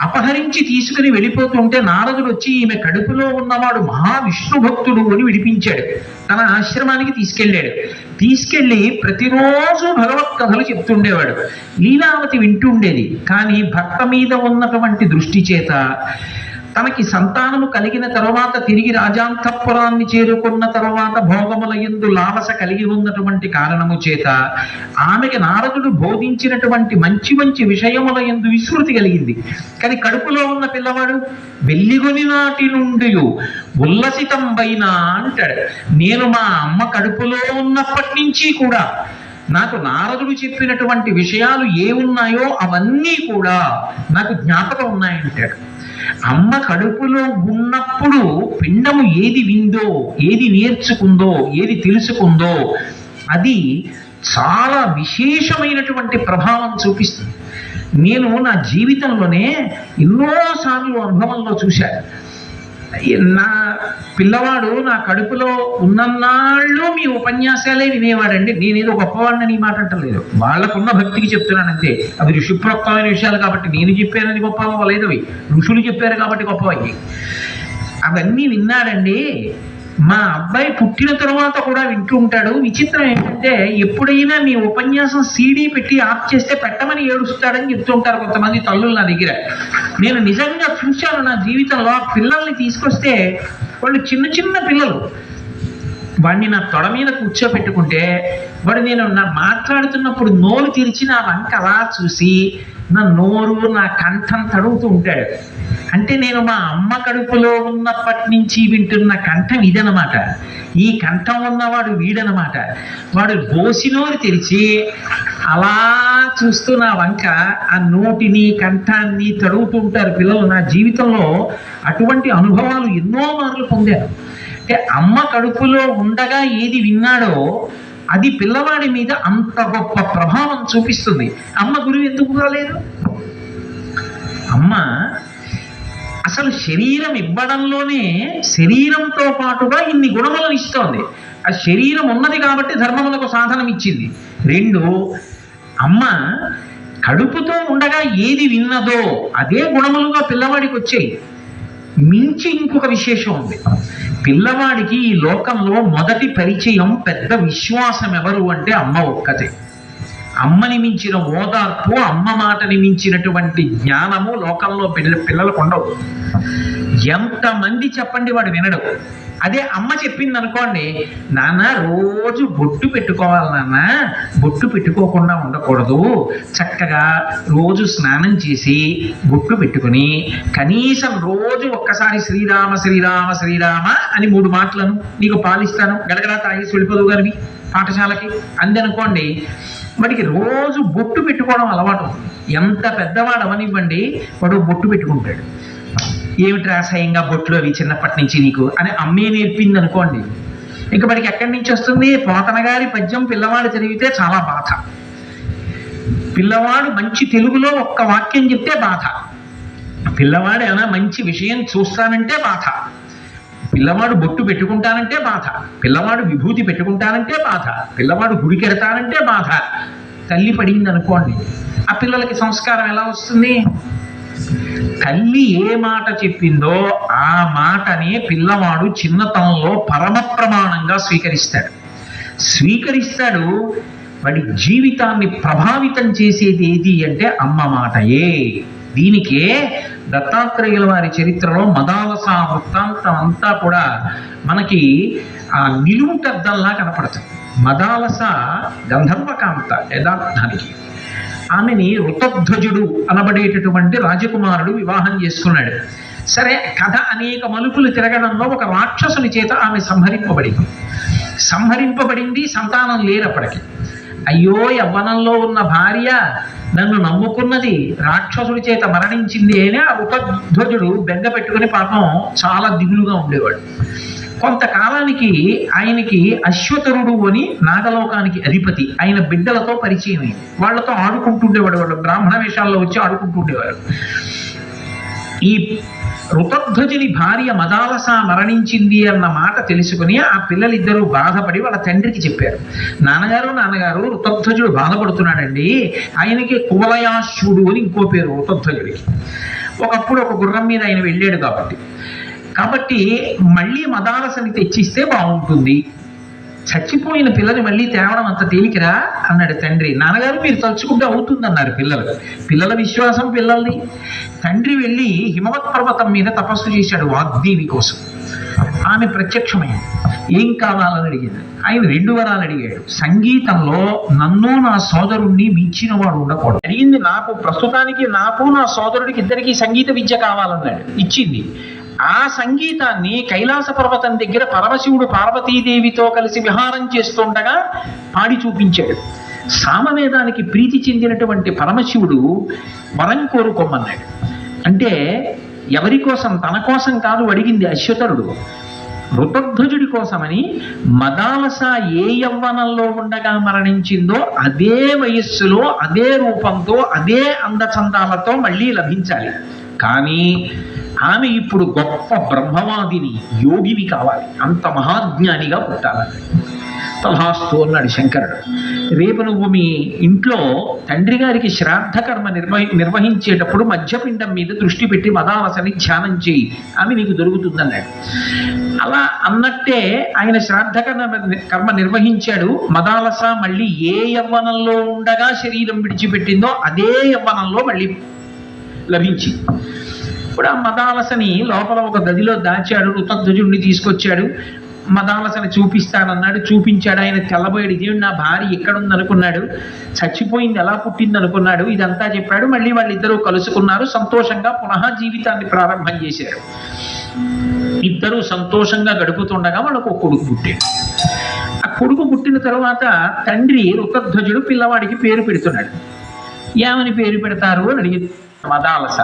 Speaker 1: అపహరించి తీసుకుని వెళ్ళిపోతుంటే నారదుడు వచ్చి ఈమె కడుపులో ఉన్నవాడు మహావిష్ణు భక్తుడు అని విడిపించాడు. తన ఆశ్రమానికి తీసుకెళ్ళి ప్రతిరోజు భగవత్ కథలు చెప్తుండేవాడు. లీలావతి వింటుండేది. కానీ భర్త మీద ఉన్నటువంటి దృష్టి చేత తనకి సంతానము కలిగిన తరువాత తిరిగి రాజాంతఃపురాన్ని చేరుకున్న తరువాత భోగముల యందు లాలస కలిగి ఉన్నటువంటి కారణము చేత ఆమెకి నారదుడు బోధించినటువంటి మంచి మంచి విషయముల యందు విస్మృతి కలిగింది. కానీ కడుపులో ఉన్న పిల్లవాడు వెల్లిగొని నాటి నుండి ఉల్లసితంబైన అంటాడు. నేను మా అమ్మ కడుపులో ఉన్నప్పటి నుంచి కూడా నాకు నారదుడు చెప్పినటువంటి విషయాలు ఏ ఉన్నాయో అవన్నీ కూడా నాకు జ్ఞాపకం ఉన్నాయంటాడు. అమ్మ కడుపులో ఉన్నప్పుడు పిండము ఏది విందో, ఏది నేర్చుకుందో, ఏది తెలుసుకుందో అది చాలా విశేషమైనటువంటి ప్రభావం చూపిస్తుంది. నేను నా జీవితంలోనే ఎన్నోసార్లు అనుభవంలో చూశాను. నా పిల్లవాడు నా కడుపులో ఉన్నన్నాళ్ళు మీ ఉపన్యాసాలే వినేవాడండి. నేనేదో గొప్పవాడిని మాట అంటలేదు, వాళ్ళకున్న భక్తికి చెప్తున్నానంతే. అవి ఋషిప్రోక్తమైన విషయాలు కాబట్టి నేను చెప్పానని గొప్పవ లేదు, అవి ఋషులు చెప్పారు కాబట్టి గొప్పవి. అవన్నీ విన్నాడండి. మా అబ్బాయి పుట్టిన తర్వాత కూడా వింటూ ఉంటాడు. విచిత్రం ఏంటంటే ఎప్పుడైనా మీ ఉపన్యాసం సీడీ పెట్టి ఆఫ్ చేస్తే పెట్టమని ఏడుస్తాడని చెప్తుంటారు కొంతమంది తల్లులు నా దగ్గర. నేను నిజంగా చూశాను నా జీవితంలో. పిల్లల్ని తీసుకొస్తే వాళ్ళు చిన్న చిన్న పిల్లలు, వాడిని నా తొడ మీద కూర్చోపెట్టుకుంటే వాడు నేను మాట్లాడుతున్నప్పుడు నోరు తెరిచి నా వంక అలా చూసి నా నోరు, నా కంఠం తడుగుతూ ఉంటాడు. అంటే నేను మా అమ్మ కడుపులో ఉన్నప్పటి నుంచి వింటున్న కంఠం ఇదనమాట. ఈ కంఠం ఉన్నవాడు వీడనమాట. వాడు బోసినోరు తెరిచి అలా చూస్తూ నా వంక ఆ నోటిని, కంఠాన్ని తడుగుతూ ఉంటారు పిల్లలు. నా జీవితంలో అటువంటి అనుభవాలు ఎన్నో మార్లు పొందాను. అంటే అమ్మ కడుపులో ఉండగా ఏది విన్నాడో అది పిల్లవాడి మీద అంత గొప్ప ప్రభావం చూపిస్తుంది. అమ్మ గురువు ఎందుకు కాలేదు? అమ్మ అసలు శరీరం ఇవ్వడంలోనే శరీరంతో పాటుగా ఇన్ని గుణములను ఇస్తోంది. ఆ శరీరం ఉన్నది కాబట్టి ధర్మములకు సాధనం ఇచ్చింది. రెండు, అమ్మ కడుపుతో ఉండగా ఏది విన్నదో అదే గుణములుగా పిల్లవాడికి వచ్చాయి. మించి ఇంకొక విశేషం ఉంది. పిల్లవాడికి ఈ లోకంలో మొదటి పరిచయం, పెద్ద విశ్వాసం ఎవరు అంటే అమ్మ ఒక్కతే. అమ్మని మించిన ఓదార్పు, అమ్మ మాటని మించినటువంటి జ్ఞానము లోకంలో పిల్లలకు ఉండవు. ఎంతమంది చెప్పండి వాడు వినడు. అదే అమ్మ చెప్పింది అనుకోండి, నాన్న రోజు బొట్టు పెట్టుకోవాలి నాన్న, బొట్టు పెట్టుకోకుండా ఉండకూడదు, చక్కగా రోజు స్నానం చేసి బొట్టు పెట్టుకుని కనీసం రోజు ఒక్కసారి శ్రీరామ శ్రీరామ శ్రీరామ అని 3 మాటలను నీకు పాలిస్తాను, గడగడా తాగేసి వెళ్ళిపోదు గారివి పాఠశాలకి అందనుకోండి. వాడికి రోజు బొట్టు పెట్టుకోవడం అలవాటు. ఎంత పెద్దవాడు అవనివ్వండి, వాడు బొట్టు పెట్టుకుంటాడు. ఏమిటి రాసాయంగా బొట్లు అవి చిన్నప్పటి నుంచి నీకు అని అమ్మే నేర్పింది అనుకోండి, ఇంక మనకి ఎక్కడి నుంచి వస్తుంది? పోతన గారి పద్యం పిల్లవాడు చదివితే చాలా బాధ. పిల్లవాడు మంచి తెలుగులో ఒక్క వాక్యం చెప్తే బాధ. పిల్లవాడు ఏమైనా మంచి విషయం చూస్తానంటే బాధ. పిల్లవాడు బొట్టు పెట్టుకుంటానంటే బాధ. పిల్లవాడు విభూతి పెట్టుకుంటానంటే బాధ. పిల్లవాడు గుడికెడతానంటే బాధ. తల్లి పడింది అనుకోండి, ఆ పిల్లలకి సంస్కారం ఎలా వస్తుంది? తల్లి ఏ మాట చెప్పిందో ఆ మాటనే పిల్లవాడు చిన్నతనంలో పరమ ప్రమాణంగా స్వీకరిస్తాడు. వాడి జీవితాన్ని ప్రభావితం చేసేది ఏది అంటే అమ్మ మాటయే. దీనికే దత్తాత్రేయుల వారి చరిత్రలో మదాలస వృత్తాంతం అంతా కూడా మనకి ఆ నిలువుటద్దంలా కనపడుతుంది. మదాలస గంధర్వకాంత యథార్థానికి. ఆమెని ఋతధ్వజుడు అనబడేటటువంటి రాజకుమారుడు వివాహం చేసుకున్నాడు. సరే, కథ అనేక మలుపులు తిరగడంలో ఒక రాక్షసుని చేత ఆమె సంహరింపబడింది. సంతానం లేనప్పటికీ అయ్యో యవ్వనంలో ఉన్న భార్య నన్ను నమ్ముకున్నది రాక్షసుడి చేత మరణించింది అని ఆ ఋతధ్వజుడు బెంగ పెట్టుకుని పాపం చాలా దిగులుగా ఉండేవాడు. కొంతకాలానికి ఆయనకి అశ్వతరుడు అని నాగలోకానికి అధిపతి ఆయన బిడ్డలతో పరిచయం అయింది. వాళ్ళతో ఆడుకుంటుండేవాడు. వాళ్ళు బ్రాహ్మణ వేషాల్లో వచ్చి ఆడుకుంటుండేవారు. ఈ ఋతధ్వజుని భార్య మదాలస మరణించింది అన్న మాట తెలుసుకుని ఆ పిల్లలిద్దరూ బాధపడి వాళ్ళ తండ్రికి చెప్పారు. నాన్నగారు ఋతధ్వజుడు బాధపడుతున్నాడండి. ఆయనకి కువలయాశ్వుడు అని ఇంకో పేరు ఋతధ్వజుడికి. ఒకప్పుడు ఒక గుర్రం మీద ఆయన వెళ్ళాడు కాబట్టి మళ్ళీ మదాలసని తెచ్చిస్తే బాగుంటుంది. చచ్చిపోయిన పిల్లని మళ్ళీ తేవడం అంత తేలికరా అన్నాడు తండ్రి. నాన్నగారు మీరు తలుచుకుంటే అవుతుందన్నారు పిల్లల విశ్వాసం పిల్లల్ని. తండ్రి వెళ్ళి హిమవత్ పర్వతం మీద తపస్సు చేశాడు వాగ్దేవి కోసం. ఆమె ప్రత్యక్షమైంది. ఏం కావాలని అడిగింది. ఆయన 2 వరాలు అడిగాడు. సంగీతంలో నన్ను నా సోదరుణ్ణి మించిన వాడు ఉండకూడదు అడిగింది. ప్రస్తుతానికి నాకు నా సోదరుడికి ఇద్దరికి సంగీత విద్య కావాలన్నాడు. ఇచ్చింది. ఆ సంగీతాన్ని కైలాస పర్వతం దగ్గర పరమశివుడు పార్వతీదేవితో కలిసి విహారం చేస్తుండగా పాడి చూపించాడు. సామవేదానికి ప్రీతి చెందినటువంటి పరమశివుడు వరం కోరుకోమన్నాడు. అంటే ఎవరి కోసం? తన కోసం కాదు అడిగింది అశ్వతరుడు. ఋతధ్వజుడి కోసమని మదాలస ఏ యవ్వనంలో ఉండగా మరణించిందో అదే వయస్సులో అదే రూపంతో అదే అందచందాలతో మళ్ళీ లభించాలి. కానీ ఆమె ఇప్పుడు గొప్ప బ్రహ్మవాదిని, యోగిని కావాలి, అంత మహాజ్ఞానిగా పుట్టాలని. తథాస్తు అన్నాడు శంకరుడు. రేపు నువ్వు మీ ఇంట్లో తండ్రి గారికి శ్రాద్ధ కర్మ నిర్వహించేటప్పుడు మధ్యపిండం మీద దృష్టి పెట్టి మదాలసని ధ్యానం చేయి, ఆమె నీకు దొరుకుతుందన్నాడు. అలా అన్నట్టే ఆయన శ్రాద్ధ కర్మ నిర్వహించాడు. మదాలస మళ్ళీ ఏ యవ్వనంలో ఉండగా శరీరం విడిచిపెట్టిందో అదే యవ్వనంలో మళ్ళీ లభించింది. ఇప్పుడు ఆ మదాలసని లోపల ఒక గదిలో దాచాడు. ఋతధ్వజుడిని తీసుకొచ్చాడు. మదాలసని చూపిస్తానన్నాడు. చూపించాడు. ఆయన తెల్లబోయాడు. దేవుడు నా భార్య ఎక్కడుందనుకున్నాడు, చచ్చిపోయింది, ఎలా పుట్టింది అనుకున్నాడు. ఇదంతా చెప్పాడు. మళ్ళీ వాళ్ళిద్దరూ కలుసుకున్నారు. సంతోషంగా పునః జీవితాన్ని ప్రారంభం చేశారు. ఇద్దరూ సంతోషంగా గడుపుతుండగా వాళ్ళకు ఒక కొడుకు పుట్టాడు. ఆ కొడుకు పుట్టిన తరువాత తండ్రి ఋతధ్వజుడు పిల్లవాడికి పేరు పెడుతున్నాడు. ఏమని పేరు పెడతారు అని అడిగి మదాలస.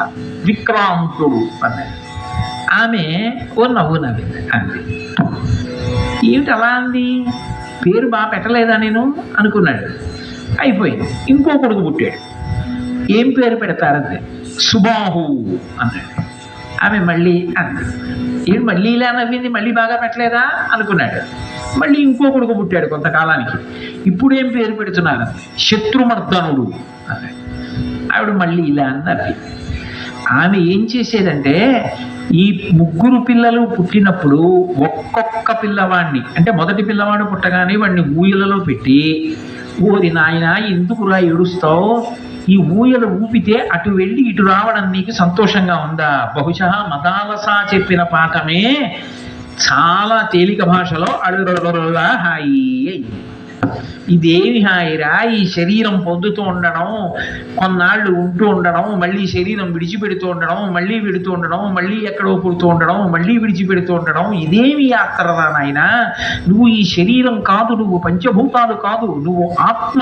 Speaker 1: విక్రాంతుడు అన్నాడు. ఆమె ఓ నవ్వు నవ్వింది. అంది. ఏమిటి అలా అంది? పేరు బాగా పెట్టలేదా నేను అనుకున్నాడు. అయిపోయింది. ఇంకో కొడుకు పుట్టాడు. ఏం పేరు పెడతారంది. సుబాహు అన్నాడు. ఆమె మళ్ళీ అంది. ఏం మళ్ళీ ఇలా నవ్వింది, మళ్ళీ బాగా పెట్టలేదా అనుకున్నాడు. మళ్ళీ ఇంకో కొడుకు పుట్టాడు కొంతకాలానికి. ఇప్పుడు ఏం పేరు పెడుతున్నారు? శత్రుమర్దనుడు అన్నాడు. ఆవిడ మళ్ళీ ఇలా అన్నది. ఆమె ఏం చేసేదంటే ఈ 3 పిల్లలు పుట్టినప్పుడు ఒక్కొక్క పిల్లవాడిని, అంటే మొదటి పిల్లవాడు పుట్టగానే వాడిని ఊయలలో పెట్టి, ఓరి నాయన ఎందుకురా ఏడుస్తావు, ఈ ఊయలు ఊపితే అటు వెళ్ళి ఇటు రావడం నీకు సంతోషంగా ఉందా? బహుశా మదాలస చెప్పిన పాఠమే చాలా తేలిక భాషలో అడుగులా హాయి ఇదేమి హాయిరా, ఈ శరీరం పొందుతూ ఉండడం, కొన్నాళ్ళు ఉంటూ ఉండడం, మళ్ళీ శరీరం విడిచిపెడుతూ ఉండడం, మళ్ళీ విడుతూ ఉండడం, మళ్ళీ ఎక్కడో పుడుతూ ఉండడం, మళ్ళీ విడిచిపెడుతూ ఉండడం, ఇదేమి యాత్రరా నాయన. నువ్వు ఈ శరీరం కాదు, నువ్వు పంచభూతాలు కాదు, నువ్వు ఆత్మ.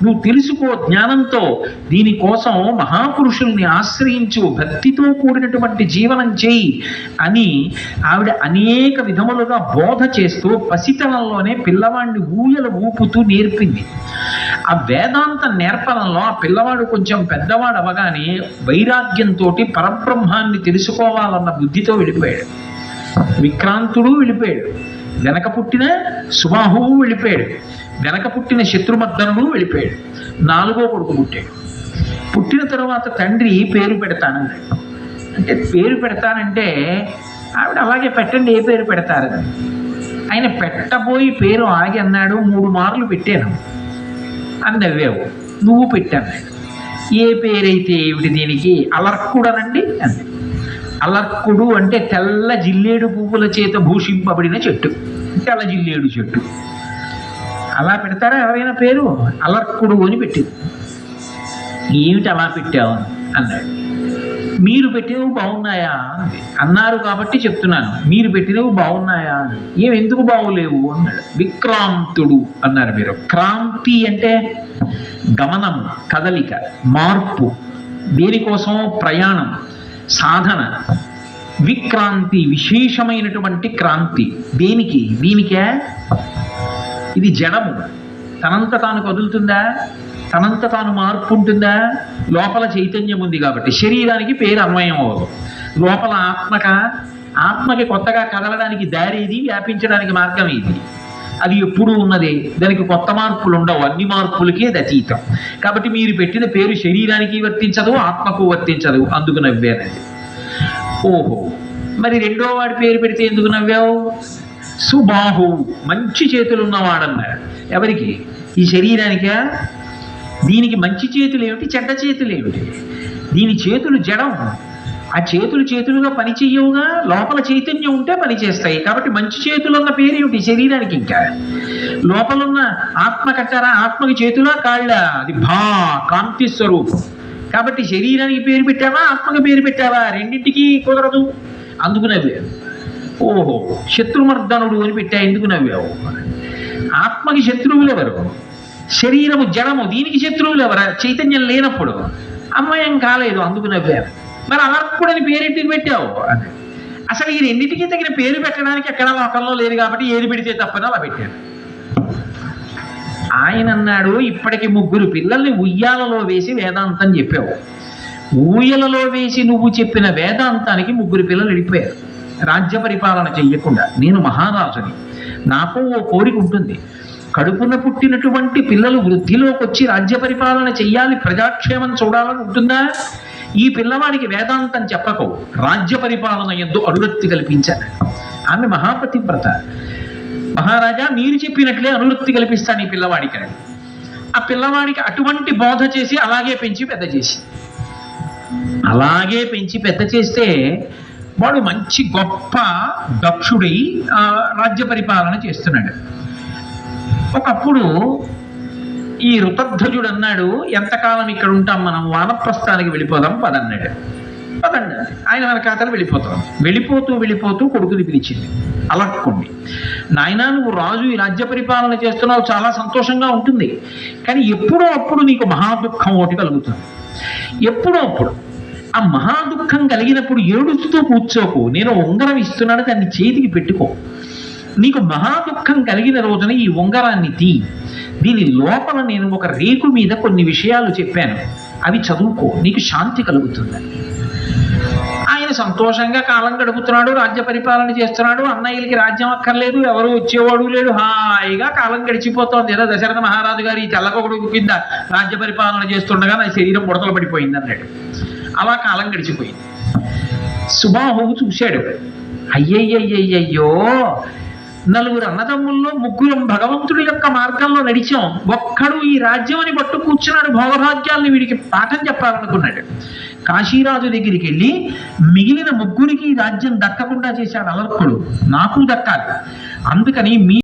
Speaker 1: నువ్వు తెలుసుకో జ్ఞానంతో. దీనికోసం మహాపురుషుల్ని ఆశ్రయించు, భక్తితో కూడినటువంటి జీవనం చేయి అని ఆవిడ అనేక విధములుగా బోధ చేస్తూ పసితనంలోనే పిల్లవాడిని ఊయల ఊపుతూ నేర్పింది. ఆ వేదాంత నేర్పడంలో ఆ పిల్లవాడు కొంచెం పెద్దవాడు అవగానే వైరాగ్యంతో పరబ్రహ్మాన్ని తెలుసుకోవాలన్న బుద్ధితో వెళ్ళిపోయాడు. విక్రాంతుడు వెళ్ళిపోయాడు, వెనక పుట్టిన సుబాహువు వెళ్ళిపోయాడు, వెనక పుట్టిన శత్రుమర్దనుడు వెళ్ళిపోయాడు. 4వ కొడుకు పుట్టాడు. పుట్టిన తర్వాత తండ్రి పేరు పెడతానన్నాడు. అంటే పేరు పెడతానంటే ఆవిడ అలాగే పెట్టండి, ఏ పేరు పెడతారని. ఆయన పెట్టబోయి పేరు ఆగి అన్నాడు, 3 మార్లు పెట్టాను అని నవ్వావు, నువ్వు పెట్టాను. ఏ పేరైతే ఏమిటి దీనికి? అలర్కుడనండి అంది. అలర్కుడు అంటే తెల్ల జిల్లేడు పువ్వుల చేత భూషింపబడిన చెట్టు, తెల్ల జిల్లేడు చెట్టు. అలా పెడతారా ఎవరైనా పేరు? అలర్కుడు అని పెట్టింది. ఏమిటి అలా పెట్టావు అన్నాడు. మీరు పెట్టినవి బాగున్నాయా అన్నారు కాబట్టి చెప్తున్నాను, మీరు పెట్టినవి బాగున్నాయా? ఎందుకు బాగులేవు అన్నాడు. విక్రాంతుడు అన్నారు మీరు. క్రాంతి అంటే గమనం, కదలిక, మార్పు, దేనికోసం ప్రయాణం, సాధన. విక్రాంతి విశేషమైనటువంటి క్రాంతి. దేనికి? దీనికే. ఇది జడము, తనంత తాను కదులుతుందా? తనంత తాను మార్పు ఉంటుందా? లోపల చైతన్యం ఉంది కాబట్టి శరీరానికి పేరు అన్వయం అవ్వదు. లోపల ఆత్మకి కొత్తగా కదలడానికి దారి ఇది, వ్యాపించడానికి మార్గం ఇది. అది ఎప్పుడూ ఉన్నది, దానికి కొత్త మార్పులు ఉండవు, అన్ని మార్పులకి అది అతీతం. కాబట్టి మీరు పెట్టిన పేరు శరీరానికి వర్తించదు, ఆత్మకు వర్తించదు, అందుకు నవ్వానండి. ఓహో, మరి 2వ వాడి పేరు పెడితే ఎందుకు నవ్వావు? సుబాహు, మంచి చేతులు ఉన్నవాడన్నారు. ఎవరికి? ఈ శరీరానికా? దీనికి మంచి చేతులు ఏమిటి, చెడ్డ చేతులు ఏమిటి? దీని చేతులు జడం. ఆ చేతులుగా పని చెయ్యవుగా, లోపల చైతన్యం ఉంటే పని చేస్తాయి. కాబట్టి మంచి చేతులు ఉన్న పేరు ఏమిటి శరీరానికి? ఇంకా లోపలున్న ఆత్మ కట్టారా? ఆత్మకి చేతులా కాళ్ళ? అది కాంతి స్వరూపం. కాబట్టి శరీరానికి పేరు పెట్టావా, ఆత్మకి పేరు పెట్టావా? రెండింటికి కుదరదు, అందుకు నవ్వావు. ఓహో, శత్రుమర్దనుడు అని పెట్టా, ఎందుకు నవ్వావు? ఆత్మకి శత్రువులు ఎవరు? శరీరము జడము, దీనికి శత్రువులు ఎవరు? చైతన్యం లేనప్పుడు. అన్వయం కాలేదు, అందుకు నవ్వారు. మరి అలర్కుడని పేరెంటికి పెట్టావు అని. అసలు ఈ రెండింటికి తగిన పేరు పెట్టడానికి ఎక్కడ లోకంలో లేదు కాబట్టి ఏది పెడితే తప్పని అలా పెట్టాడు. ఆయన అన్నాడు, ఇప్పటికి 3 పిల్లల్ని ఉయ్యాలలో వేసి వేదాంతం చెప్పావు. ఊయలలో వేసి నువ్వు చెప్పిన వేదాంతానికి 3 పిల్లలు వెళ్ళిపోయారు రాజ్య పరిపాలన చెయ్యకుండా. నేను మహారాజుని, నాకు ఓ కోరిక ఉంటుంది. కడుపున పుట్టినటువంటి పిల్లలు వృద్ధిలోకి వచ్చి రాజ్య పరిపాలన చెయ్యాలి, ప్రజాక్షేమం చూడాలని ఉంటుందా? ఈ పిల్లవాడికి వేదాంతం చెప్పకు, రాజ్య పరిపాలన యందు అనురక్తి కల్పించాను. ఆమె మహాపతివ్రత. మహారాజా, మీరు చెప్పినట్లే అనురక్తి కల్పిస్తాను ఈ పిల్లవాడికి. ఆ పిల్లవాడికి అటువంటి బోధ చేసి అలాగే పెంచి పెద్ద చేస్తే వాడు మంచి గొప్ప దక్షుడై రాజ్య పరిపాలన చేస్తున్నాడు. ఒకప్పుడు ఈ ఋతధ్వజుడు అన్నాడు, ఎంతకాలం ఇక్కడ ఉంటాం మనం, వానప్రస్థానికి వెళ్ళిపోదాం పదన్నాడు. పదండి, ఆయన మన ఖాతాలు వెళ్ళిపోతూ కొడుకుని పిలిచింది. అలక్కుండి, నాయనా, నువ్వు రాజు, ఈ రాజ్య పరిపాలన చేస్తున్నావు, చాలా సంతోషంగా ఉంటుంది. కానీ ఎప్పుడో అప్పుడు నీకు మహాదుఖం ఒకటి కలుగుతుంది. ఎప్పుడో అప్పుడు ఆ మహాదుఖం కలిగినప్పుడు ఏడుస్తూ కూర్చోకు, నేను ఉంగరం ఇస్తున్నాను, దాన్ని చేతికి పెట్టుకో. నీకు మహాదుఖం కలిగిన రోజున ఈ ఉంగరాన్ని దీని లోపల నేను ఒక రేకు మీద కొన్ని విషయాలు చెప్పాను, అవి చదువుకో, నీకు శాంతి కలుగుతుంది. ఆయన సంతోషంగా కాలం గడుపుతున్నాడు, రాజ్య పరిపాలన చేస్తున్నాడు. అన్నయ్యలకి రాజ్యం అక్కర్లేదు, ఎవరు వచ్చేవాడు లేడు, హాయిగా కాలం గడిచిపోతోంది. ఏదో దశరథ మహారాజు గారి తెల్లకొడుకు కింద రాజ్య పరిపాలన చేస్తుండగా నా శరీరం బుడతలు పడిపోయింది అన్నాడు. అలా కాలం గడిచిపోయింది. సుబాహువు చూశాడు, అయ్యయ్యయ్యయ్యో, 4 అన్నదమ్ముల్లో 3 భగవంతుడి యొక్క మార్గంలో నడిచాం, ఒక్కడు ఈ రాజ్యం అని పట్టు కూర్చున్నాడు, భోగభాగ్యాల్ని వీడికి పాఠం చెప్పాలనుకున్నాడు. కాశీరాజు దగ్గరికి వెళ్ళి మిగిలిన 3కి రాజ్యం దక్కకుండా చేశాడు అలర్కుడు, నాకు దక్కాలి, అందుకని మీ